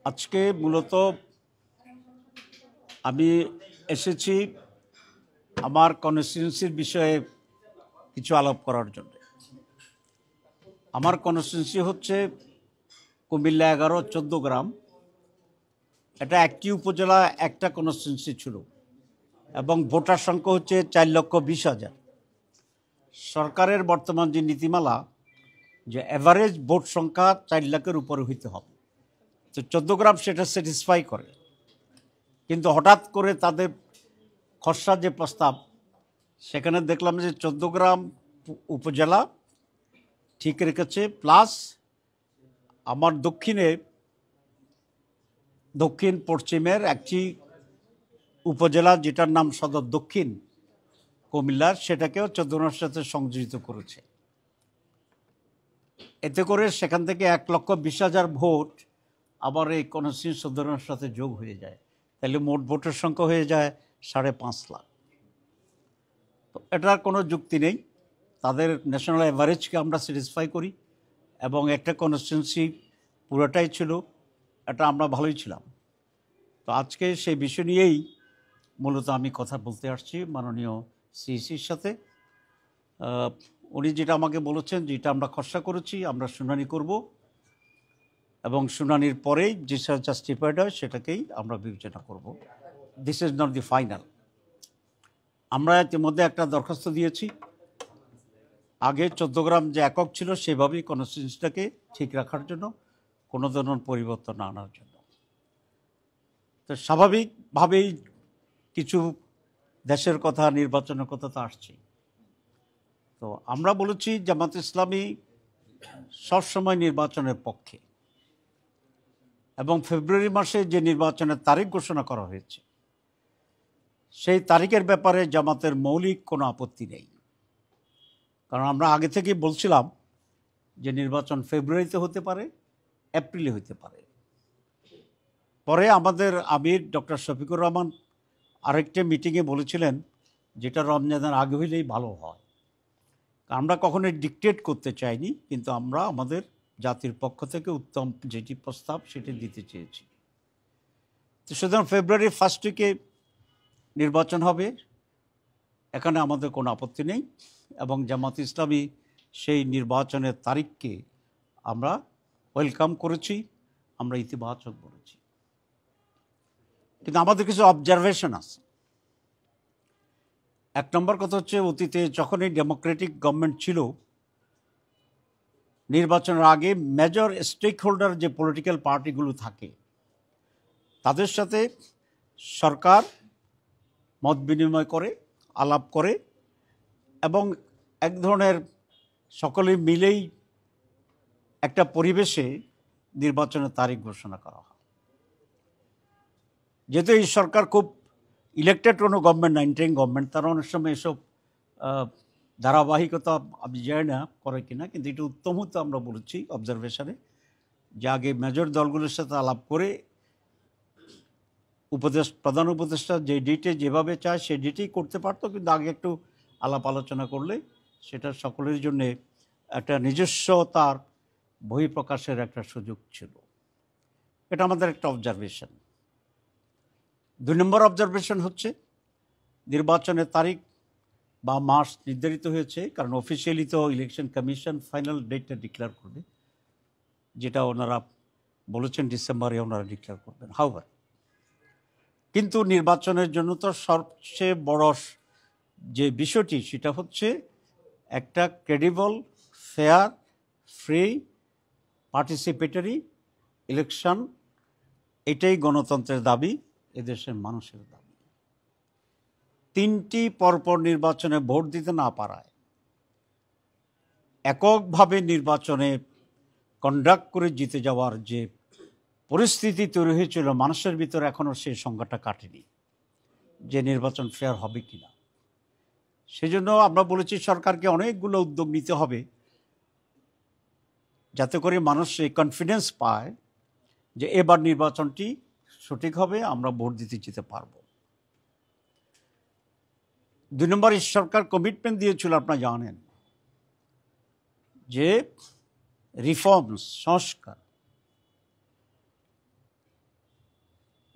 আজকে মূলত আমি এসেছি আমার কনস্টিটিউয়েন্সির বিষয়ে কিছু আলাপ করার জন্য। আমার কনস্টিটিউয়েন্সি হচ্ছে কুমিল্লা 11-14 গ্রাম। এটা একটি উপজেলা, একটা কনস্টিটিউয়েন্সি ছিল এবং ভোটার সংখ্যা হচ্ছে 4,20,000। সরকারের বর্তমান যে নীতিমালা, যে অ্যাভারেজ ভোট সংখ্যা 4 লাখের উপরে হইতে হবে, তো 14 গ্রাম সেটা স্যাটিসফাই করে। কিন্তু হঠাৎ করে তাদের খসড়া যে প্রস্তাব, সেখানে দেখলাম যে 14 গ্রাম উপজেলা ঠিক রেখেছে, প্লাস আমার দক্ষিণ পশ্চিমের একটি উপজেলা যেটার নাম সদর দক্ষিণ কুমিল্লার, সেটাকেও 14 গ্রামের সাথে সংযোজিত করেছে। এতে করে সেখান থেকে 1,20,000 ভোট আবার এই কনস্টিটিউয়েন্সি 14 গ্রামের সাথে যোগ হয়ে যায়, তাহলে মোট ভোটের সংখ্যা হয়ে যায় 5.5 লাখ। তো এটার কোনো যুক্তি নেই। তাদের ন্যাশনাল অ্যাভারেজকে আমরা স্যাটিসফাই করি এবং একটা কনস্টিটিউয়েন্সি পুরোটাই ছিল, এটা আমরা ভালোই ছিলাম। তো আজকে সেই বিষয় নিয়েই মূলত আমি কথা বলতে আসছি মাননীয় সিইসির সাথে। উনি যেটা আমাকে বলেছেন, যেটা আমরা খসড়া করেছি, আমরা শুনানি করব এবং শুনানির পরেই যেটা জাস্টিফাইড হয় সেটাকেই আমরা বিবেচনা করব। This is not the final. আমরা ইতিমধ্যে একটা দরখাস্ত দিয়েছি, আগে 14 গ্রাম যে একক ছিল সেভাবেই কনস্টিটিউয়েন্সিটাকে ঠিক রাখার জন্য, কোনো ধরনের পরিবর্তন না আনার জন্য। তো স্বাভাবিকভাবেই কিছু দেশের কথা, নির্বাচনের কথা তো আসছেই। তো আমরা বলেছি জামাত ইসলামী সবসময় নির্বাচনের পক্ষে, এবং ফেব্রুয়ারি মাসে যে নির্বাচনের তারিখ ঘোষণা করা হয়েছে সেই তারিখের ব্যাপারে জামাতের মৌলিক কোনো আপত্তি নেই। কারণ আমরা আগে থেকেই বলছিলাম যে নির্বাচন ফেব্রুয়ারিতে হতে পারে, এপ্রিলে হতে পারে। পরে আমাদের আমির ডক্টর শফিকুর রহমান আরেকটা মিটিংয়ে বলেছিলেন যেটা রমজানের আগে হইলেই ভালো হয়। আমরা কখনোই ডিকটেট করতে চাইনি, কিন্তু আমরা আমাদের জাতির পক্ষ থেকে উত্তম যেটি প্রস্তাব সেটি দিতে চেয়েছি। তো সুতরাং ফেব্রুয়ারি 1st উইকে নির্বাচন হবে, এখানে আমাদের কোনো আপত্তি নেই এবং জামাত ইসলামী সেই নির্বাচনের তারিখকে আমরা ওয়েলকাম করেছি, আমরা ইতিবাচক বলেছি। কিন্তু আমাদের কিছু অবজারভেশন আছে। 1 নম্বর কথা হচ্ছে, অতীতে যখনই ডেমোক্রেটিক গভর্নমেন্ট ছিল, নির্বাচনের আগে মেজর স্টেক হোল্ডার যে পলিটিক্যাল পার্টিগুলো থাকে তাদের সাথে সরকার মত বিনিময় করে, আলাপ করে এবং এক ধরনের সকলে মিলেই একটা পরিবেশে নির্বাচনের তারিখ ঘোষণা করা হয়। যেহেতু এই সরকার খুব ইলেক্টেড কোনো গভর্নমেন্ট না, ইন্টারিম গভর্নমেন্ট, তারা অনেক সময় এসব ধারাবাহিকতা আমি জানি না করে কিনা, কিন্তু এটা উত্তম হতো আমরা বলেছি অবজারভেশনে, যে আগে মেজর দলগুলোর সাথে আলাপ করে প্রধান উপদেষ্টা যে ডেটে যেভাবে চায় সেই ডেটেই করতে পারতো, কিন্তু আগে একটু আলাপ আলোচনা করলে সেটা সকলের জন্যে একটা নিজস্বতার বহিঃপ্রকাশের একটা সুযোগ ছিল। এটা আমাদের একটা অবজারভেশন। 2 নম্বর অবজারভেশন হচ্ছে, নির্বাচনের তারিখ বা মাস নির্ধারিত হয়েছে, কারণ অফিসিয়ালি তো ইলেকশন কমিশন ফাইনাল ডেটটা ডিক্লেয়ার করবে, যেটা ওনারা বলেছেন ডিসেম্বরে ওনারা ডিক্লেয়ার করবেন। হাউভার, কিন্তু নির্বাচনের জন্য তো সবচেয়ে বড় যে বিষয়টি সেটা হচ্ছে একটা credible, fair, free, participatory election. এটাই গণতন্ত্রের দাবি, এদেশের মানুষের দাবি। 3টি পরপর নির্বাচনে ভোট দিতে না পারায়, এককভাবে নির্বাচনে কন্ডাক্ট করে জিতে যাওয়ার যে পরিস্থিতি তৈরি হয়েছিল মানুষের ভিতরে, এখনও সেই সংখ্যাটা কাটেনি যে নির্বাচন ফেয়ার হবে কিনা। সেজন্য আমরা বলেছি সরকারকে অনেকগুলো উদ্যোগ নিতে হবে যাতে করে মানুষ এই কনফিডেন্স পায় যে এবার নির্বাচনটি সঠিক হবে, আমরা ভোট দিতে যেতে পারব। 2 নম্বর, সরকার কমিটমেন্ট দিয়েছিল, আপনারা জানেন, যে রিফর্মস, সংস্কার,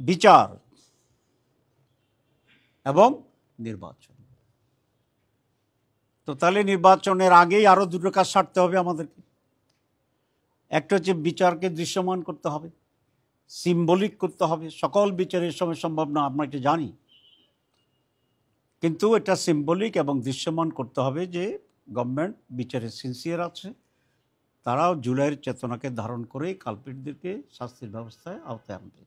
বিচার এবং নির্বাচন। তো তাহলে নির্বাচনের আগেই আরও দুটো কাজ সারতে হবে আমাদেরকে। একটা হচ্ছে বিচারকে দৃশ্যমান করতে হবে, সিম্বলিক করতে হবে। সকল বিচারের সময় সম্ভব না, আমরা এটা জানি, কিন্তু এটা সিম্বলিক এবং দৃশ্যমান করতে হবে যে গভর্নমেন্ট বিচারে সিনসিয়ার আছে, তারাও জুলাইয়ের চেতনাকে ধারণ করে কালপিটদেরকে শাস্তির ব্যবস্থায় আওতায় আনবে।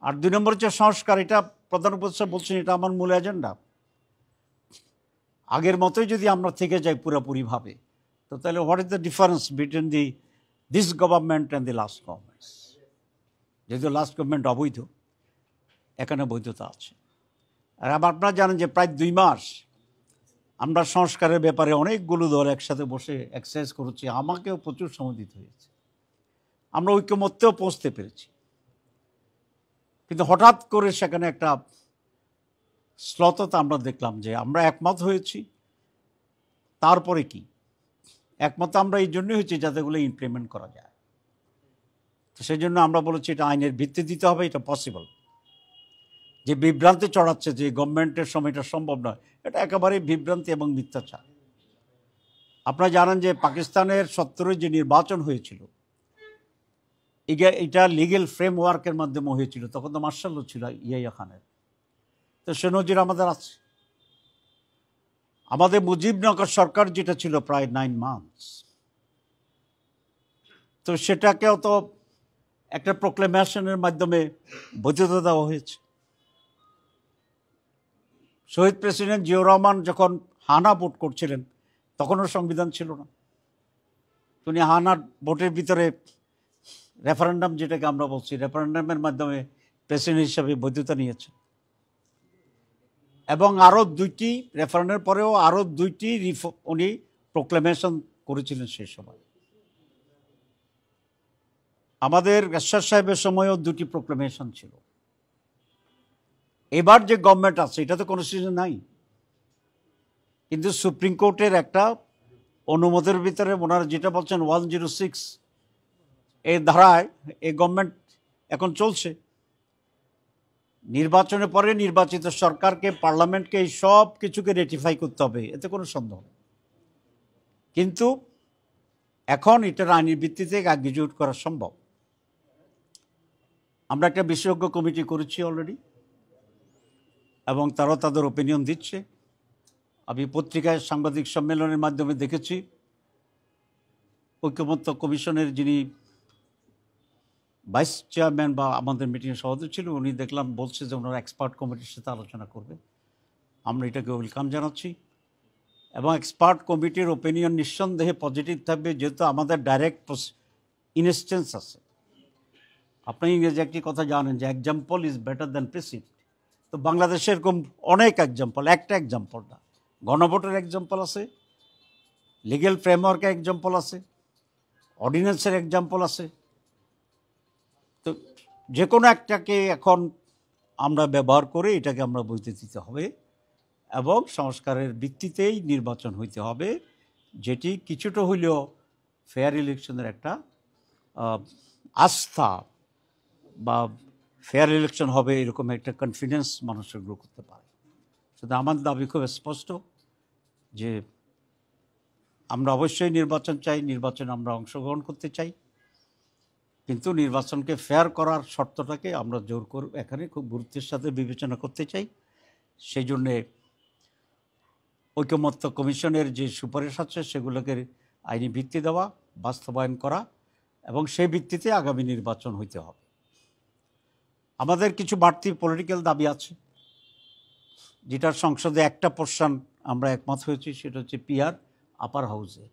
আর 2 নম্বর হচ্ছে সংস্কার। এটা প্রধান উপদেষ্টা বলছেন এটা আমার মূল এজেন্ডা। আগের মতোই যদি আমরা থেকে যাই পুরোপুরিভাবে, তো তাহলে what is the difference between this government and the last governments? যেহেতু লাস্ট গভর্নমেন্ট অবৈধ, এখানে বৈধতা আছে। আর আপনারা জানেন যে প্রায় 2 মাস আমরা সংস্কারের ব্যাপারে অনেকগুলো দল একসাথে বসে এক্সারসাইজ করেছি, আমাকেও প্রচুর সময় দিতে হয়েছে, আমরা ঐক্যমত্যেও পৌঁছতে পেরেছি। কিন্তু হঠাৎ করে সেখানে একটা শ্লথতা আমরা দেখলাম যে আমরা একমত হয়েছি, তারপরে কি একমত আমরা এই জন্যই হয়েছি যাতে এগুলো ইমপ্লিমেন্ট করা যায়। তো সেই জন্য আমরা বলেছি এটা আইনের ভিত্তি দিতে হবে, এটা পসিবল। যে বিভ্রান্তি চড়াচ্ছে যে গভর্নমেন্টের সময় এটা সম্ভব নয়, এটা একেবারেই বিভ্রান্তি এবং মিথ্যাচার। আপনারা জানেন যে পাকিস্তানের 70 যে নির্বাচন হয়েছিল, এটা লিগেল ফ্রেমওয়ার্কের মাধ্যমে হয়েছিল। তখন তো মার্শাল ল ছিল ইয়াহিয়া খানের, তো সে নজির আমাদের আছে। আমাদের মুজিবনগর সরকার যেটা ছিল প্রায় 9 মান্থস, তো সেটাকেও তো একটা প্রোক্লেমেশনের মাধ্যমে বৈধতা দেওয়া হয়েছে। শহীদ প্রেসিডেন্ট জিয়াউর রহমান যখন হানা ভোট করছিলেন তখনও সংবিধান ছিল না, উনি হানার ভোটের ভিতরে রেফারেন্ডাম, যেটাকে আমরা বলছি, রেফারেন্ডামের মাধ্যমে প্রেসিডেন্ট হিসাবে বৈধতা নিয়েছেন। এবং আরও 2টি রেফারেন্ডামের পরেও আরও 2টি উনি প্রোক্লেমেশন করেছিলেন সেই সময়। আমাদের এরশাদ সাহেবের সময়ও 2টি প্রোক্লেমেশন ছিল। এবার যে গভর্নমেন্ট আছে এটা তো কনস্টিটিউশন নাই, কিন্তু সুপ্রিম কোর্টের একটা অনুমোদের ভিতরে ওনারা যেটা বলছেন 106 এই ধারায় এই গভর্নমেন্ট এখন চলছে। নির্বাচনের পরে নির্বাচিত সরকারকে, পার্লামেন্টকে এই সব কিছুকে রেটিফাই করতে হবে, এতে কোনো সন্দেহ নেই। কিন্তু এখন এটার আইনের ভিত্তিতে এক্সিকিউট করা সম্ভব। আমরা একটা বিশেষজ্ঞ কমিটি করেছি অলরেডি, এবং তারাও তাদের ওপিনিয়ন দিচ্ছে। আমি পত্রিকায় সাংবাদিক সম্মেলনের মাধ্যমে দেখেছি ঐক্যমত্য কমিশনের যিনি ভাইস চেয়ারম্যান বা আমাদের মিটিংয়ের সভাপতি ছিল, উনি দেখলাম বলছে যে ওনারা এক্সপার্ট কমিটির সাথে আলোচনা করবে। আমরা এটাকে ওয়েলকাম জানাচ্ছি, এবং এক্সপার্ট কমিটির ওপিনিয়ন নিঃসন্দেহে পজিটিভ থাকবে, যেহেতু আমাদের ডাইরেক্ট ইনস্টেন্স আছে। আপনি ইংরেজি একটি কথা জানেন যে example is better than president. তো বাংলাদেশে এরকম অনেক এক্সাম্পল, একটা এক্সাম্পল না, গণভোটের এক্সাম্পল আছে, লিগেল ফ্রেমওয়ার্কের এক্সাম্পল আছে, অর্ডিন্যান্সের এক্সাম্পল আছে। তো যে কোনো একটাকে এখন আমরা ব্যবহার করে এটাকে আমরা বইতে দিতে হবে, এবং সংস্কারের ভিত্তিতেই নির্বাচন হইতে হবে, যেটি কিছুটা হইলেও ফেয়ার ইলেকশনের একটা আস্থা বা ফেয়ার ইলেকশন হবে এরকম একটা কনফিডেন্স মানুষের গ্রো করতে পারে। শুধু আমার দাবি খুব স্পষ্ট যে আমরা অবশ্যই নির্বাচন চাই, নির্বাচনে আমরা অংশগ্রহণ করতে চাই, কিন্তু নির্বাচনকে ফেয়ার করার শর্তটাকে আমরা জোর করে এখানে খুব গুরুত্বের সাথে বিবেচনা করতে চাই। সেই জন্যে ঐকমত্য কমিশনের যে সুপারিশ আছে সেগুলোকে আইনি ভিত্তি দেওয়া, বাস্তবায়ন করা, এবং সেই ভিত্তিতে আগামী নির্বাচন হইতে হবে। আমাদের কিছু বাড়তি পলিটিক্যাল দাবি আছে, যেটার সংসদে একটা পোর্শন আমরা একমত হয়েছি, সেটা হচ্ছে পিআর আপার হাউসে।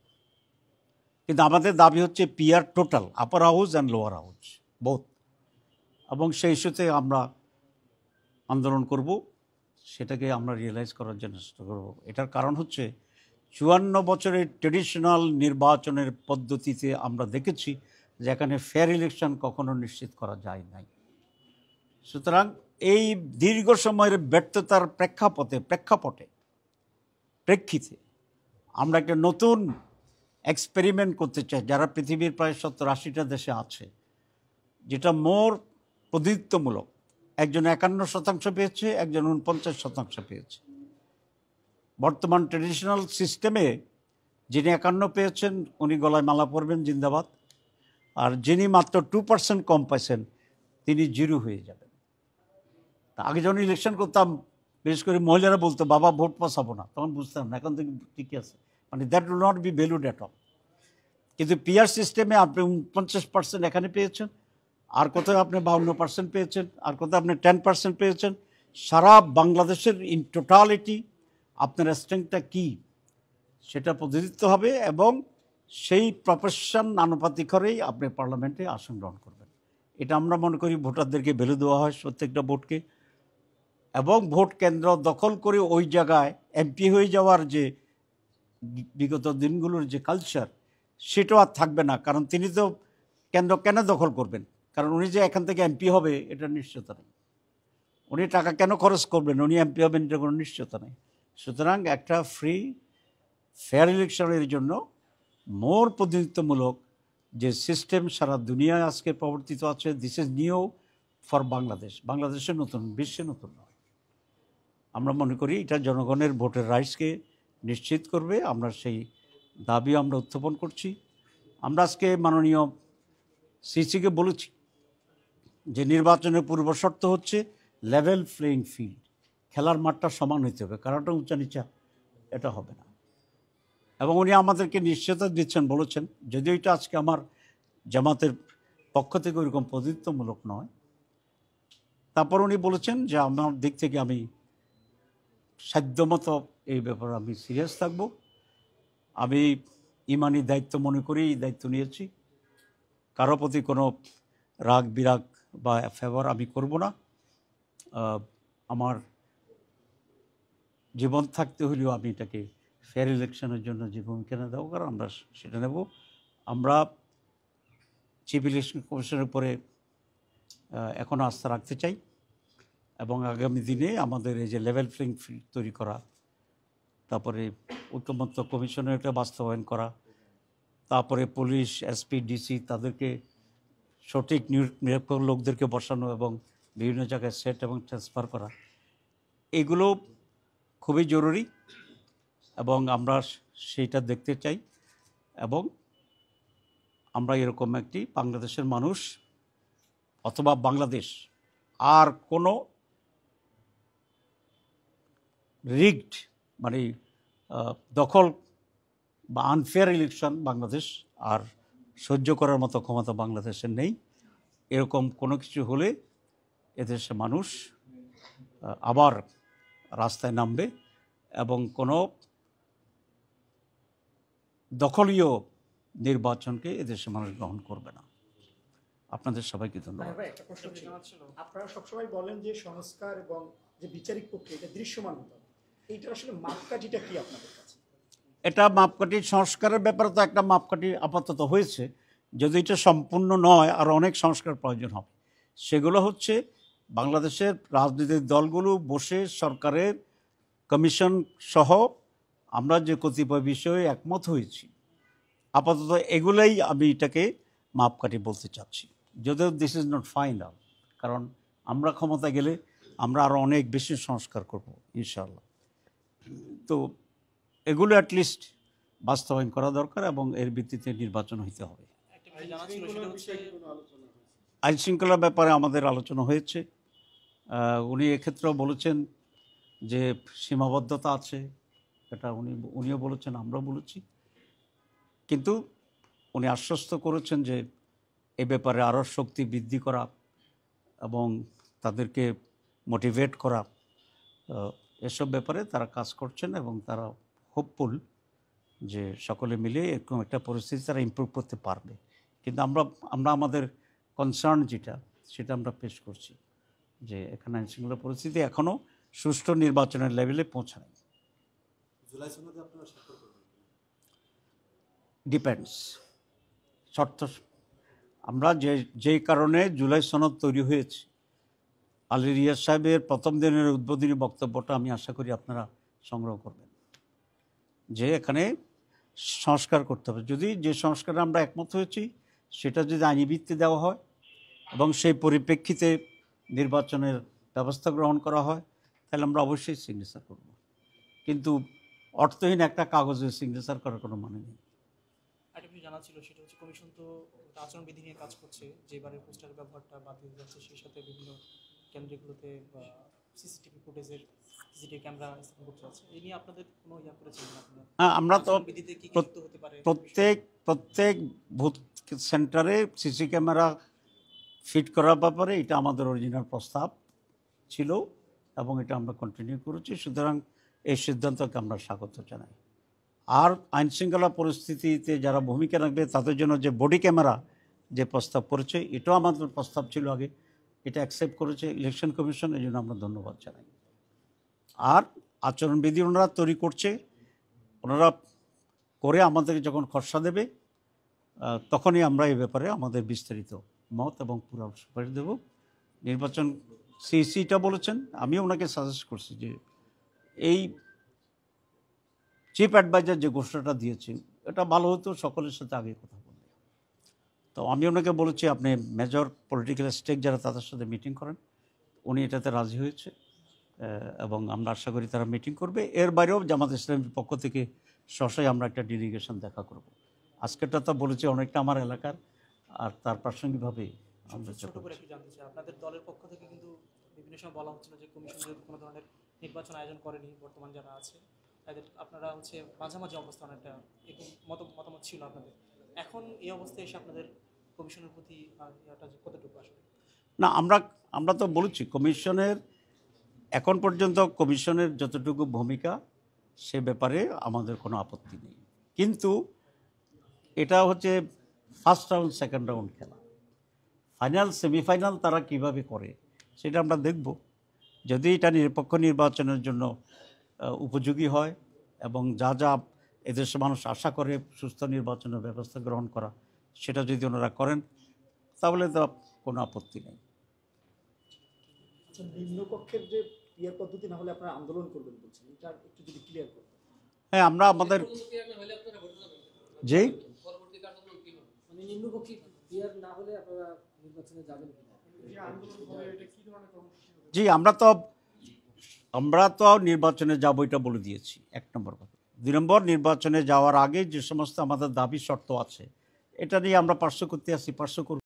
কিন্তু আমাদের দাবি হচ্ছে PR total, upper house and lower house both, এবং সেই ইস্যুতে আমরা আন্দোলন করব, সেটাকে আমরা রিয়েলাইজ করার জন্য চেষ্টা করব। এটার কারণ হচ্ছে 54 বছরের ট্রেডিশনাল নির্বাচনের পদ্ধতিতে আমরা দেখেছি যে এখানে ফেয়ার ইলেকশন কখনো নিশ্চিত করা যায় নাই। সুতরাং এই দীর্ঘ সময়ের ব্যর্থতার প্রেক্ষিতে আমরা একটা নতুন এক্সপেরিমেন্ট করতে চাই, যারা পৃথিবীর প্রায় 70-80টা দেশে আছে, যেটা মোর প্রতিনিধিত্বমূলক। একজন 51% পেয়েছে, একজন 49% পেয়েছে। বর্তমান ট্রেডিশনাল সিস্টেমে যিনি 51 পেয়েছেন উনি গলায় মালা পরবেন জিন্দাবাদ, আর যিনি মাত্র 2% কম পাইছেন তিনি জিরো হয়ে যাবেন। আগে যখন ইলেকশন করতাম বিশেষ করে মহিলারা বলতো বাবা ভোট পাসাবো না, তখন বুঝতাম না, এখন থেকে ঠিকই আছে, মানে that will not be valued at all. কিন্তু পিআর সিস্টেমে আপনি 49% এখানে পেয়েছেন, আর কোথাও আপনি 52% পেয়েছেন, আর কোথাও আপনি 10% পেয়েছেন। সারা বাংলাদেশের ইন টোটালিটি আপনার স্ট্রেংথটা কী সেটা প্রতিনিধিত্ব হবে, এবং সেই প্রফেশন আনুপাতিক করেই আপনি পার্লামেন্টে আসন গ্রহণ করবেন। এটা আমরা মনে করি ভোটারদেরকে ভ্যালু দেওয়া হয় প্রত্যেকটা ভোটকে, এবং ভোট কেন্দ্র দখল করে ওই জায়গায় এমপি হয়ে যাওয়ার যে বিগত দিনগুলোর যে কালচার সেটাও আর থাকবে না। কারণ তিনি তো কেন্দ্র কেন দখল করবেন, কারণ উনি যে এখান থেকে এমপি হবে এটা নিশ্চয়তা নেই। উনি টাকা কেন খরচ করবেন, উনি এমপি হবেন এটা কোনো নিশ্চয়তা নেই। সুতরাং একটা ফ্রি ফেয়ার ইলেকশনের জন্য মোর প্রতিনিধিত্বমূলক যে সিস্টেম সারা দুনিয়ায় আজকে প্রবর্তিত আছে, this is new for Bangladesh. বাংলাদেশে নতুন, বিশ্বে নতুন নয়। আমরা মনে করি এটা জনগণের ভোটের রাইটসকে নিশ্চিত করবে। আমরা সেই দাবি আমরা উত্থাপন করছি। আমরা আজকে মাননীয় সিসিকে বলেছি যে নির্বাচনের পূর্ব শর্ত হচ্ছে লেভেল প্লেয়িং ফিল্ড, খেলার মাঠটা সমান হইতে হবে, কারোটা উঁচা নিচা এটা হবে না। এবং উনি আমাদেরকে নিশ্চয়তা দিচ্ছেন, বলেছেন, যদিও এটা আজকে আমার জামাতের পক্ষ থেকে ওইরকম প্রতিনিধিত্বমূলক নয়, তারপর উনি বলেছেন যে আমার দিক থেকে আমি সাধ্যমতো এই ব্যাপারে আমি সিরিয়াস থাকব। আমি ইমানি দায়িত্ব মনে করি এই দায়িত্ব নিয়েছি, কারো প্রতি কোনো রাগ বিরাগ বা ফেভার আমি করব না। আমার জীবন থাকতে হলেও আমি এটাকে ফেয়ার ইলেকশনের জন্য যে ভূমিকা দেওয়া কারণ আমরা সেটা নেব। আমরা চিফ ইলেকশন কমিশনের উপরে এখনও আস্থা রাখতে চাই, এবং আগামী দিনে আমাদের এই যে লেভেল প্লেইং ফিল্ড তৈরি করা, তারপরে ঐকমত্য কমিশনের একটা বাস্তবায়ন করা, তারপরে পুলিশ, এসপি, ডিসি তাদেরকে সঠিক নিরপেক্ষ লোকদেরকে বসানো এবং বিভিন্ন জায়গায় সেট এবং ট্রান্সফার করা, এগুলো খুবই জরুরি এবং আমরা সেইটা দেখতে চাই। এবং আমরা এরকম একটি বাংলাদেশের মানুষ অথবা বাংলাদেশ আর কোনো রিগড মানে দখল বা আনফেয়ার ইলেকশন বাংলাদেশ আর সহ্য করার মতো ক্ষমতা বাংলাদেশের নেই। এরকম কোনো কিছু হলে এদেশে মানুষ আবার রাস্তায় নামবে এবং কোনো দখলীয় নির্বাচনকে এদেশে মানুষ গ্রহণ করবে না। আপনাদের সবাইকে ধন্যবাদ। আপনারা সবসময় বলেন যে সংস্কার এবং যে বিচারিক প্রক্রিয়া এটা দৃশ্যমান হতে হবে, এইটা আসলে মাপকাঠিটা কি আপনাদের কাছে? এটা মাপকাঠির সংস্কারের ব্যাপারে তো একটা মাপকাঠি আপাতত হয়েছে, যদি এটা সম্পূর্ণ নয় আর অনেক সংস্কার প্রয়োজন হবে। সেগুলো হচ্ছে বাংলাদেশের রাজনৈতিক দলগুলো বসে সরকারের কমিশন সহ আমরা যে কতিপয় বিষয়ে একমত হয়েছি, আপাতত এগুলোই আমি এটাকে মাপকাঠি বলতে চাচ্ছি, যদিও দিস ইজ নট ফাইনাল। কারণ আমরা ক্ষমতা গেলে আমরা আরও অনেক বেশি সংস্কার করব ইনশাআল্লাহ। তো এগুলো অ্যাটলিস্ট বাস্তবায়ন করা দরকার এবং এর ভিত্তিতে নির্বাচন হইতে হবে। আইন শৃঙ্খলার ব্যাপারে আমাদের আলোচনা হয়েছে। উনি এক্ষেত্রেও বলেছেন যে সীমাবদ্ধতা আছে, এটা উনিও বলেছেন, আমরাও বলেছি, কিন্তু উনি আশ্বস্ত করেছেন যে এ ব্যাপারে আরও শক্তি বৃদ্ধি করা এবং তাদেরকে মোটিভেট করা, এসব ব্যাপারে তারা কাজ করছেন এবং তারা হোপফুল যে সকলে মিলে এরকম একটা পরিস্থিতি তারা ইমপ্রুভ করতে পারবে। কিন্তু আমরা আমাদের কনসার্ন সেটা আমরা পেশ করছি যে এখানে আইনশৃঙ্খলা পরিস্থিতি এখনও সুষ্ঠু নির্বাচনের লেভেলে পৌঁছায়। ডিপেন্ডস শর্ত। আমরা যেই কারণে জুলাই সনদ তৈরি হয়েছে, আলী রিয়াজ সাহেবের প্রথম দিনের উদ্বোধনী বক্তব্যটা আমি আশা করি আপনারা সংগ্রহ করবেন, যে এখানে সংস্কার করতে হবে। যদি যে সংস্কারে আমরা একমত হয়েছি সেটা যদি আইনি ভিত্তি দেওয়া হয় এবং সেই পরিপ্রেক্ষিতে নির্বাচনের ব্যবস্থা গ্রহণ করা হয়, তাহলে আমরা অবশ্যই সিগনেচার করব। কিন্তু অর্থহীন একটা কাগজে সিগনেচার করার কোনো মানে নেই। একটা বিষয় জানা ছিল, সেটা হচ্ছে কমিশন তো আচরণবিধি নিয়ে কাজ করছে, যেবারে পোস্টার ব্যবহারটা বাদ দিয়ে যাচ্ছে, সেই সাথে বিভিন্ন কেন্দ্রগুলোতে সিসিটিভি ফুটেজের সিসিটিভি ক্যামেরা স্থাপন করতে যাচ্ছে। এই নিয়ে আপনাদের কোনো ইয়া করেছিলেন আপনারা? হ্যাঁ, আমরা তো আচরণবিধিতে কি কি যুক্ত হতে পারে? প্রত্যেক ভোট সেন্টারে সিসি ক্যামেরা ফিট করার ব্যাপারে এটা আমাদের অরিজিনাল প্রস্তাব ছিল এবং এটা আমরা কন্টিনিউ করেছি। সুতরাং এই সিদ্ধান্তকে আমরা স্বাগত জানাই। আর আইনশৃঙ্খলা পরিস্থিতিতে যারা ভূমিকা রাখবে তাদের জন্য যে বডি ক্যামেরা যে প্রস্তাব করেছে, এটাও আমাদের প্রস্তাব ছিল আগে, এটা অ্যাকসেপ্ট করেছে ইলেকশন কমিশন, এই জন্য আমরা ধন্যবাদ জানাই। আর আচরণবিধি ওনারা তৈরি করছে, ওনারা করে আমাদেরকে যখন খসড়া দেবে তখনই আমরা এই ব্যাপারে আমাদের বিস্তারিত মত এবং পুরো সুপারিশ দেব। নির্বাচন সিইসিটা বলেছেন, আমিও ওনাকে সাজেস্ট করছি যে এই চিফ অ্যাডভাইজার যে ঘোষণাটা দিয়েছেন এটা ভালো হতো সকলের সাথে আগে কথা বললে। তো আমি ওনাকে বলেছি আপনি মেজর পলিটিক্যাল স্টেক যারা তাদের সাথে মিটিং করেন, উনি এটাতে রাজি হয়েছে এবং আমরা আশা করি তারা মিটিং করবে। এর বাইরেও জামাত ইসলামের পক্ষ থেকে সরাসরি আমরা একটা ডেলিগেশন দেখা করব। আজকেরটা তো বলেছি অনেকটা আমার এলাকার, আর তার প্রাসঙ্গিকভাবে আমরা ছোট করে একটু জানতে চাই, আপনাদের দলের পক্ষ থেকে কিন্তু বিভিন্ন সময় বলা হচ্ছিল যে কমিশন যেহেতু কোনো ধরনের নির্বাচন আয়োজন করেনি, বর্তমান যারা আছে তাদের আপনারা হচ্ছে মাঝামাঝি অবস্থান, একটা এরকম মতামত ছিল আপনাদের। এখন এই অবস্থায় এসে আপনাদের কমিশনের প্রতি ইয়াটা যে কতটুকু আসলে? না, আমরা তো বলেছি কমিশনের এখন পর্যন্ত কমিশনের যতটুকু ভূমিকা সে ব্যাপারে আমাদের কোনো আপত্তি নেই। কিন্তু এটা হচ্ছে ফার্স্ট রাউন্ড সেকেন্ড রাউন্ড খেলা, ফাইনাল সেমিফাইনাল তারা কিভাবে করে সেটা আমরা দেখব। যদি এটা নিরপেক্ষ নির্বাচনের জন্য উপযোগী হয় এবং যা যা এদেশের মানুষ আশা করে সুস্থ নির্বাচনের ব্যবস্থা গ্রহণ করা, সেটা যদি ওনারা করেন তাহলে তো কোনো আপত্তি নেই। আচ্ছা, নিম্নকক্ষের যে ইয়ের পদ্ধতি না হলে আপনারা আন্দোলন করবেন বলছেন, এটা একটু যদি ক্লিয়ার করতেন। হ্যাঁ, আমরা আমাদের যে মানে নিম্নপক্ষী ক্লিয়ার না হলে আপনারা নির্বাচনে যাবেন কিনা? জি, আমরা তো নির্বাচনে যাবো এটা বলে দিয়েছি, এক নম্বর কথা। 2 নম্বর, নির্বাচনে যাওয়ার আগে যে সমস্ত আমাদের দাবি শর্ত আছে এটা নিয়ে আমরা পার্শ্ব করতে আসি, পার্শ্ব করব।